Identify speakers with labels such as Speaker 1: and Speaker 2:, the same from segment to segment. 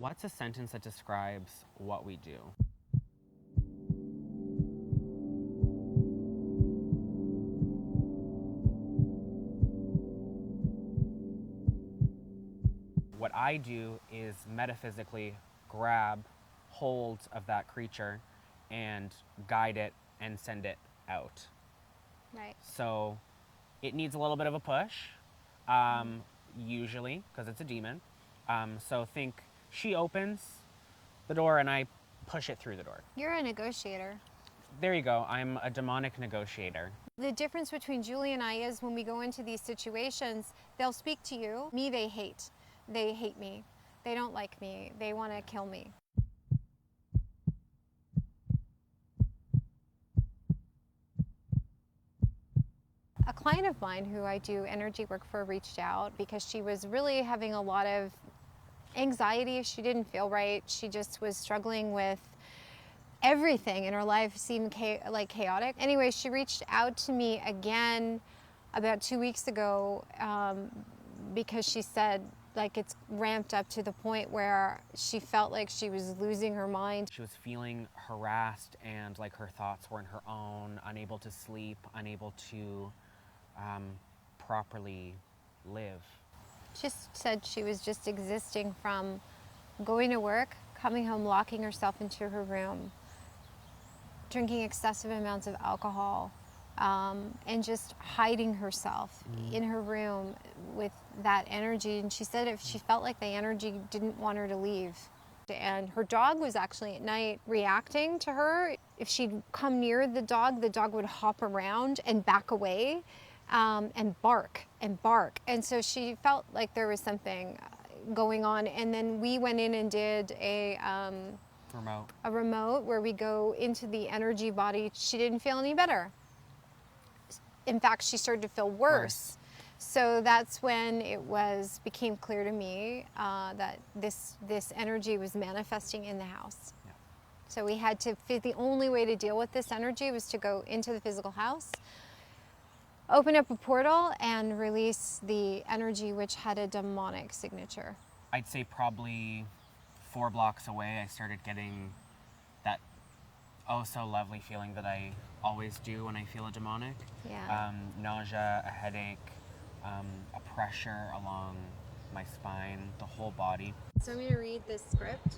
Speaker 1: What's a sentence that describes what we do? What I do is metaphysically grab hold of that creature and guide it and send it out.
Speaker 2: Right.
Speaker 1: So it needs a little bit of a push, usually, because it's a demon. So think she opens the door and I push it through the door.
Speaker 2: You're a negotiator.
Speaker 1: There you go. I'm a demonic negotiator.
Speaker 2: The difference between Julie and I is when we go into these situations, they'll speak to you. Me, they hate. They hate me. They don't like me. They want to kill me. A client of mine who I do energy work for reached out because she was really having a lot of anxiety. She didn't feel right. She just was struggling with everything in her life, seemed like chaotic. Anyway, she reached out to me again about 2 weeks ago because she said, like, it's ramped up to the point where she felt like she was losing her mind.
Speaker 1: She was feeling harassed and like her thoughts weren't her own, unable to sleep, unable to properly live.
Speaker 2: She said she was just existing from going to work, coming home, locking herself into her room, drinking excessive amounts of alcohol, and just hiding herself in her room with that energy. And she said if she felt like the energy didn't want her to leave. And her dog was actually at night reacting to her. If she'd come near the dog would hop around and back away and bark and bark. And so she felt like there was something going on. And then we went in and did a remote where we go into the energy body. She didn't feel any better. In fact, she started to feel worse. So that's when it became clear to me that this energy was manifesting in the house.
Speaker 1: Yeah.
Speaker 2: So we had to, the only way to deal with this energy was to go into the physical house, open up a portal, and release the energy which had a demonic signature.
Speaker 1: I'd say probably 4 blocks away, I started getting that oh so lovely feeling that I always do when I feel a demonic.
Speaker 2: Yeah.
Speaker 1: Nausea, a headache, a pressure along my spine, the whole body.
Speaker 2: So I'm going to read this script.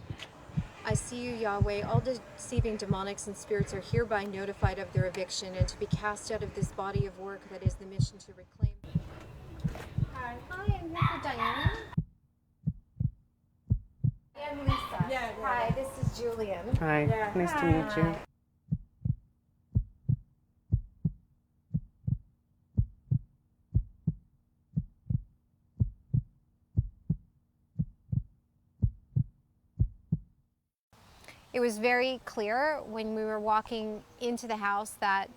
Speaker 2: I see you, Yahweh. All deceiving demonics and spirits are hereby notified of their eviction and to be cast out of this body of work that is the mission to reclaim. Hi, I'm here for Diana. I'm Lisa.
Speaker 3: Yeah.
Speaker 2: Hi, this is Julian.
Speaker 1: Hi,
Speaker 3: Yeah.
Speaker 1: nice to meet you.
Speaker 2: It was very clear when we were walking into the house that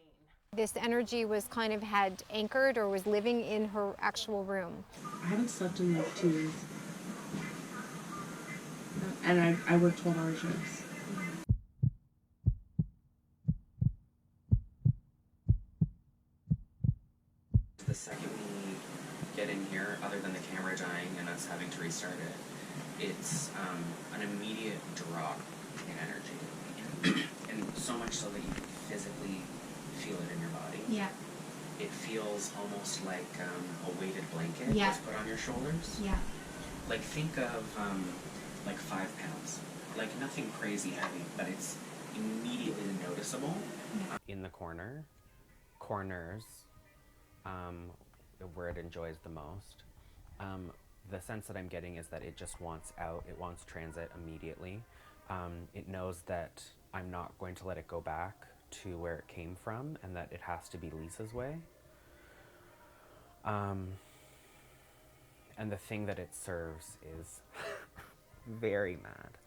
Speaker 2: this energy was kind of had anchored or was living in her actual room.
Speaker 3: I haven't slept in like 2 weeks. And I work 12-hour shifts.
Speaker 1: The second we get in here, other than the camera dying and us having to restart it, it's an immediate drop in energy. And so much so that you can physically feel it in your body.
Speaker 2: Yeah.
Speaker 1: It feels almost like a weighted blanket
Speaker 2: Yeah.
Speaker 1: was put on your shoulders.
Speaker 2: Yeah.
Speaker 1: Like think of like 5 pounds. Like nothing crazy heavy, but it's immediately noticeable.
Speaker 2: Yeah.
Speaker 1: In the corners, where it enjoys the most. The sense that I'm getting is that it just wants out, it wants transit immediately. It knows that I'm not going to let it go back to where it came from and that it has to be Lisa's way. And the thing that it serves is very mad.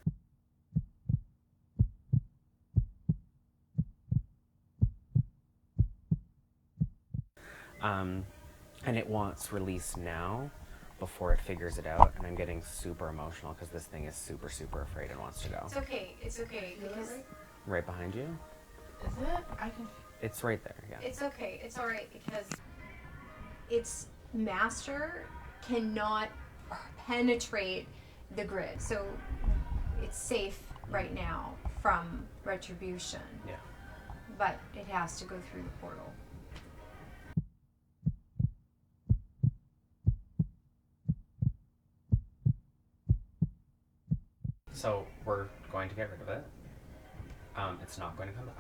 Speaker 1: And it wants release now before it figures it out, and I'm getting super emotional because this thing is super, super afraid and wants to go.
Speaker 2: It's okay, because
Speaker 1: Right behind you?
Speaker 3: Is it? I can.
Speaker 1: It's right there, yeah.
Speaker 2: it's okay, it's all right, because its master cannot penetrate the grid. So it's safe right now from retribution,
Speaker 1: Yeah.
Speaker 2: but it has to go through the portal.
Speaker 1: So we're going to get rid of it. It's not going to come back.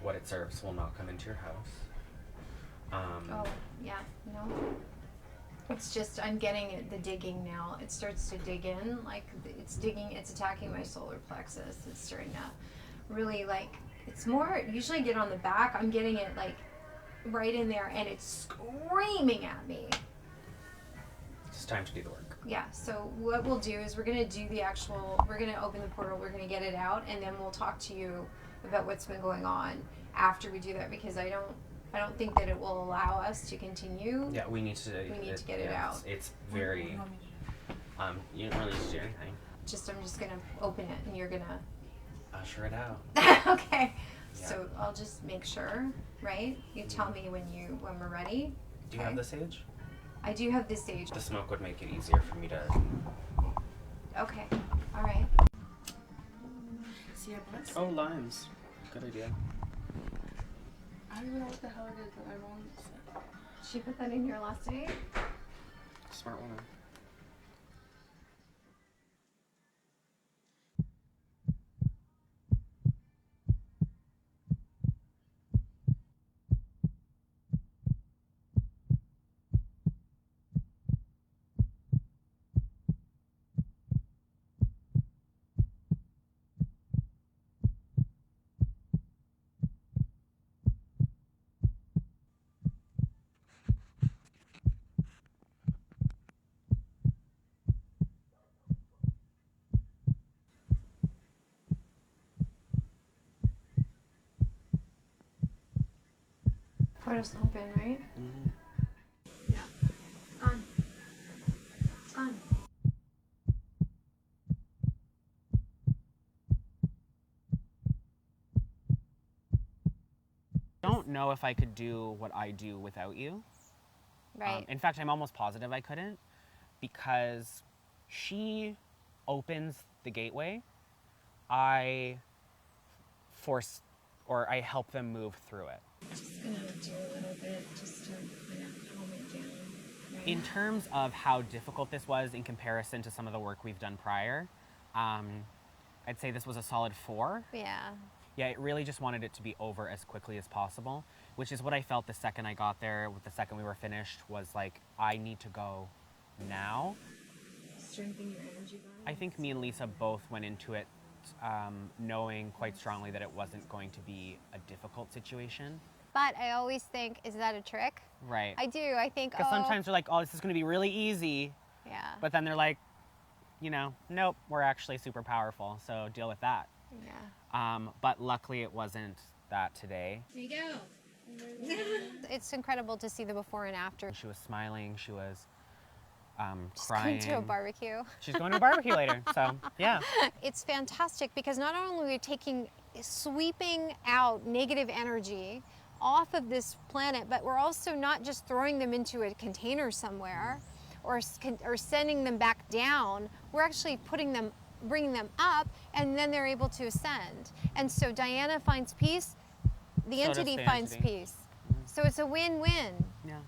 Speaker 1: What it serves will not come into your house.
Speaker 2: Oh, yeah, no. It's just, I'm getting it, the digging now. It starts to dig in, like, it's digging, it's attacking my solar plexus. It's starting to really, like, it's more, usually I get on the back, I'm getting it, like, right in there, and it's screaming at me.
Speaker 1: It's time to do the work.
Speaker 2: Yeah, so what we'll do is we're going to do the actual, we're going to open the portal, we're going to get it out, and then we'll talk to you about what's been going on after we do that, because I don't think that it will allow us to continue.
Speaker 1: Yeah, we need to.
Speaker 2: We need to get it out.
Speaker 1: It's very. You don't really need to do anything.
Speaker 2: I'm just gonna open it, and you're gonna.
Speaker 1: Usher it out.
Speaker 2: Okay.
Speaker 1: Yeah.
Speaker 2: So I'll just make sure, right? You tell me when we're ready.
Speaker 1: Do you have the sage?
Speaker 2: I do have this stage.
Speaker 1: The smoke would make it easier for me to.
Speaker 2: Okay. All right.
Speaker 3: See,
Speaker 1: Oh, limes. Good idea.
Speaker 3: I don't even know what the hell it is, but my mom said.
Speaker 2: She put that in here last night.
Speaker 1: Smart woman.
Speaker 2: Portal's open, right?
Speaker 1: Mm-hmm.
Speaker 2: Yeah. It's gone. It's gone.
Speaker 1: I don't know if I could do what I do without you.
Speaker 2: Right.
Speaker 1: In fact, I'm almost positive I couldn't, because she opens the gateway. I force, or I help them move through it.
Speaker 2: Just gonna do a little bit just to kind of calm it down. Right?
Speaker 1: In terms of how difficult this was in comparison to some of the work we've done prior, I'd say this was a solid 4.
Speaker 2: Yeah.
Speaker 1: Yeah, it really just wanted it to be over as quickly as possible, which is what I felt the second I got there, the second we were finished, was like, I need to go now.
Speaker 2: Strengthen your energy balance.
Speaker 1: I think me and Lisa both went into it knowing quite strongly that it wasn't going to be a difficult situation.
Speaker 2: But I always think, is that a trick?
Speaker 1: Right.
Speaker 2: I do. I think,
Speaker 1: Because sometimes they're like, oh, this is going to be really easy.
Speaker 2: Yeah.
Speaker 1: But then they're like, you know, nope, we're actually super powerful, so deal with that.
Speaker 2: Yeah.
Speaker 1: But luckily it wasn't that today.
Speaker 2: There you go. It's incredible to see the before and after.
Speaker 1: She was smiling, she was
Speaker 2: She's
Speaker 1: crying.
Speaker 2: going to a barbecue.
Speaker 1: She's going to a barbecue later, so yeah.
Speaker 2: It's fantastic because not only are we sweeping out negative energy off of this planet, but we're also not just throwing them into a container somewhere or sending them back down. We're actually bringing them up, and then they're able to ascend. And so Diana finds peace, the
Speaker 1: So does
Speaker 2: entity
Speaker 1: the
Speaker 2: finds
Speaker 1: entity.
Speaker 2: peace. So it's a win-win.
Speaker 1: Yeah.